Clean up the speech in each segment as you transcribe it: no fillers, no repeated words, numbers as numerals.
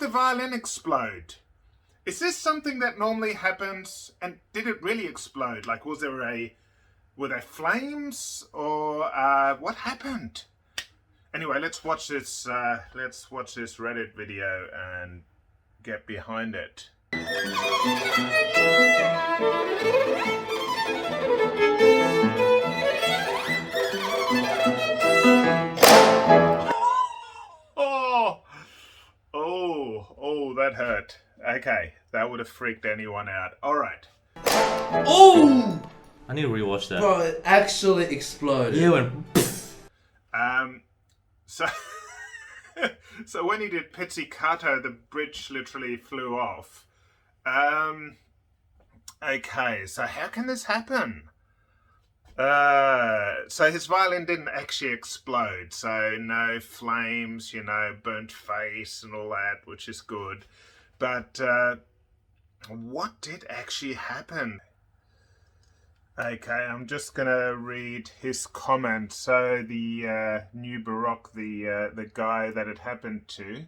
the violin explode? Is this something that normally happens? And did it really explode? Like, were there flames, or what happened? Anyway, let's watch this Reddit video and get behind it. Oh, that hurt. Okay, that would have freaked anyone out. All right. Oh! I need to rewatch that. Bro, it actually exploded. Yeah, went. So so when he did pizzicato, the bridge literally flew off. Okay, so how can this happen? So his violin didn't actually explode, so no flames, burnt face and all that, which is good. But what did actually happen? Okay, I'm just gonna read his comment. So the new Baroque, the guy that it happened to,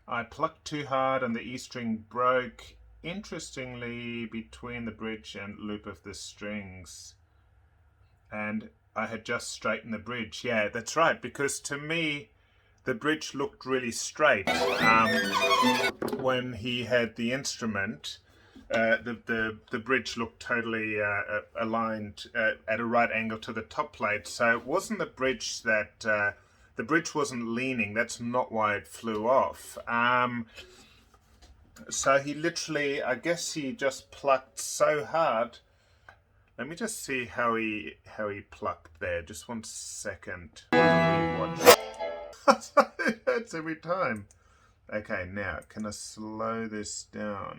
I plucked too hard and the E string broke. Interestingly, between the bridge and loop of the strings. And I had just straightened the bridge. Yeah, that's right, because to me, the bridge looked really straight when he had the instrument. The bridge looked totally aligned at a right angle to the top plate. So it wasn't the bridge that the bridge wasn't leaning. That's not why it flew off. So he literally, I guess he just plucked so hard. Let me just see how he plucked there. Just 1 second. It hurts every time. Okay, now can I slow this down?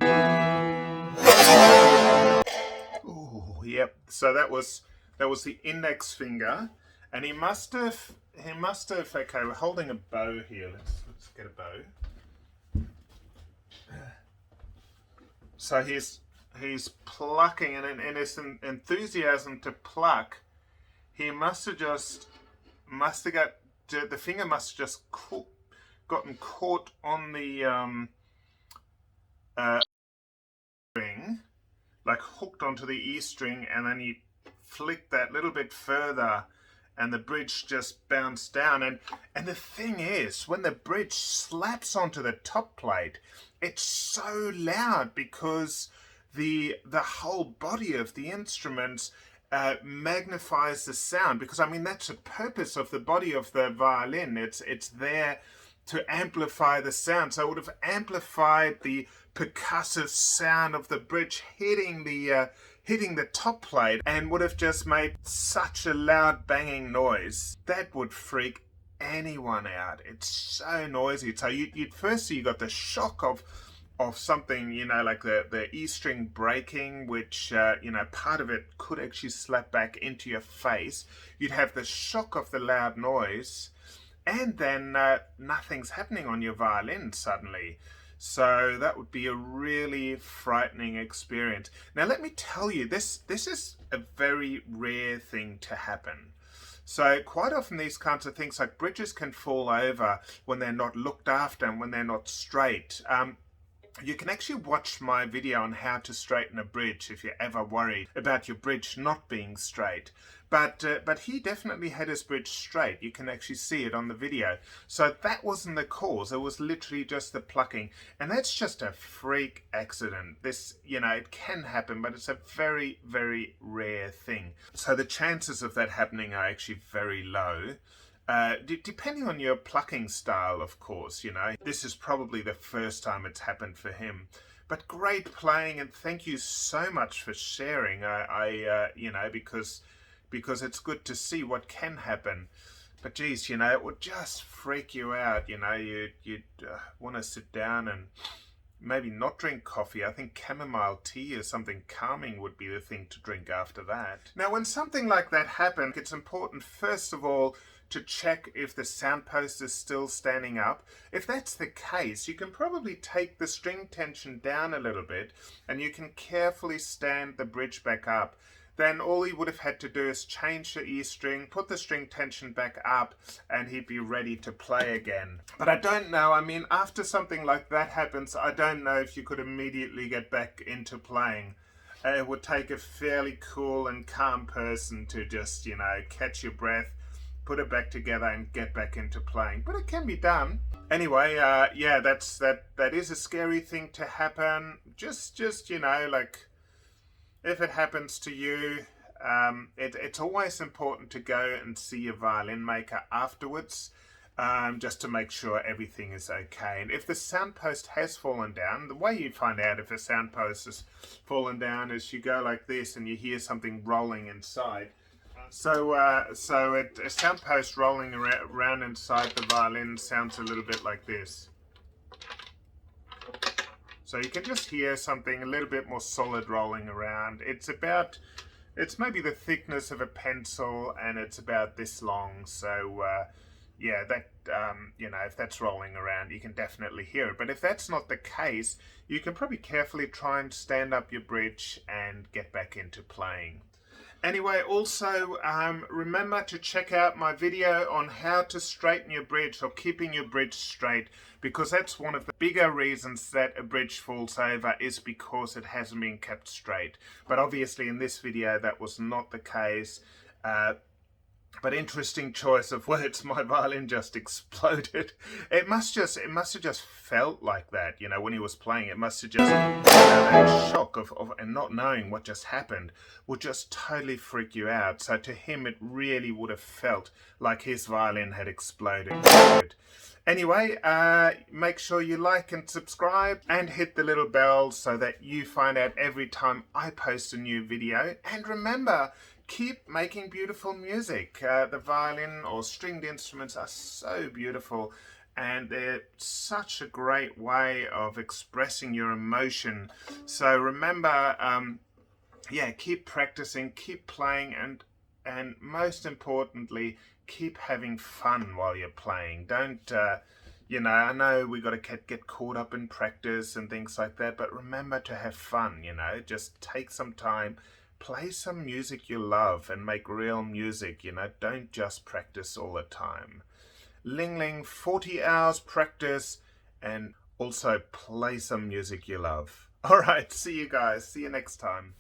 Oh, yep. So that was the index finger, and he must have. Okay, we're holding a bow here. Let's get a bow. So he's plucking, and in his enthusiasm to pluck, he the finger must have just gotten caught on the string, like hooked onto the E string, and then he flicked that little bit further, and the bridge just bounced down. And the thing is, when the bridge slaps onto the top plate, it's so loud because the whole body of the instruments magnifies the sound, because I mean that's the purpose of the body of the violin. It's there to amplify the sound. So it would have amplified the percussive sound of the bridge hitting the top plate, and would have just made such a loud banging noise that would freak anyone out. It's so noisy. So you got the shock of something, like the E string breaking, which part of it could actually slap back into your face. You'd have the shock of the loud noise, and then nothing's happening on your violin suddenly. So that would be a really frightening experience. Now let me tell you, this is a very rare thing to happen. So quite often these kinds of things, like bridges, can fall over when they're not looked after and when they're not straight. You can actually watch my video on how to straighten a bridge if you're ever worried about your bridge not being straight. But he definitely had his bridge straight. You can actually see it on the video. So that wasn't the cause. It was literally just the plucking. And that's just a freak accident. This, it can happen, but it's a very, very rare thing. So the chances of that happening are actually very low. Depending on your plucking style, of course, This is probably the first time it's happened for him. But great playing, and thank you so much for sharing. Because it's good to see what can happen. But geez, it would just freak you out. You'd want to sit down and maybe not drink coffee. I think chamomile tea or something calming would be the thing to drink after that. Now, when something like that happens, it's important, first of all, to check if the sound post is still standing up. If that's the case, you can probably take the string tension down a little bit, and you can carefully stand the bridge back up. then all he would have had to do is change the E string, put the string tension back up, and he'd be ready to play again. But I don't know, I mean, after something like that happens, I don't know if you could immediately get back into playing. It would take a fairly cool and calm person to just, you know, catch your breath, put it back together and get back into playing. But it can be done. Anyway, yeah, that is a scary thing to happen. Just you know, like, if it happens to you, it's always important to go and see your violin maker afterwards, just to make sure everything is okay. And if the sound post has fallen down, the way you find out if a sound post has fallen down is you go like this and you hear something rolling inside. So a sound post rolling around inside the violin sounds a little bit like this. So you can just hear something a little bit more solid rolling around. It's maybe the thickness of a pencil, and it's about this long. So yeah, that you know, if that's rolling around, you can definitely hear it. But if that's not the case, you can probably carefully try and stand up your bridge and get back into playing. Anyway, also remember to check out my video on how to straighten your bridge, or keeping your bridge straight, because that's one of the bigger reasons that a bridge falls over, is because it hasn't been kept straight. But obviously in this video that was not the case. But interesting choice of words. My violin just exploded. It must have just felt like that, you know, when he was playing. It must have just, that shock of and not knowing what just happened would just totally freak you out. So to him, it really would have felt like his violin had exploded. Anyway, make sure you like and subscribe and hit the little bell so that you find out every time I post a new video. And remember, keep making beautiful music. The violin or stringed instruments are so beautiful, and they're such a great way of expressing your emotion. So remember, yeah, keep practicing, keep playing, and most importantly, keep having fun while you're playing. Don't, you know, I know we got to get caught up in practice and things like that, but remember to have fun, you know. Just take some time, play some music you love, and make real music, you know. Don't just practice all the time. Ling ling, 40 hours practice, and also play some music you love. Alright, see you guys. See you next time.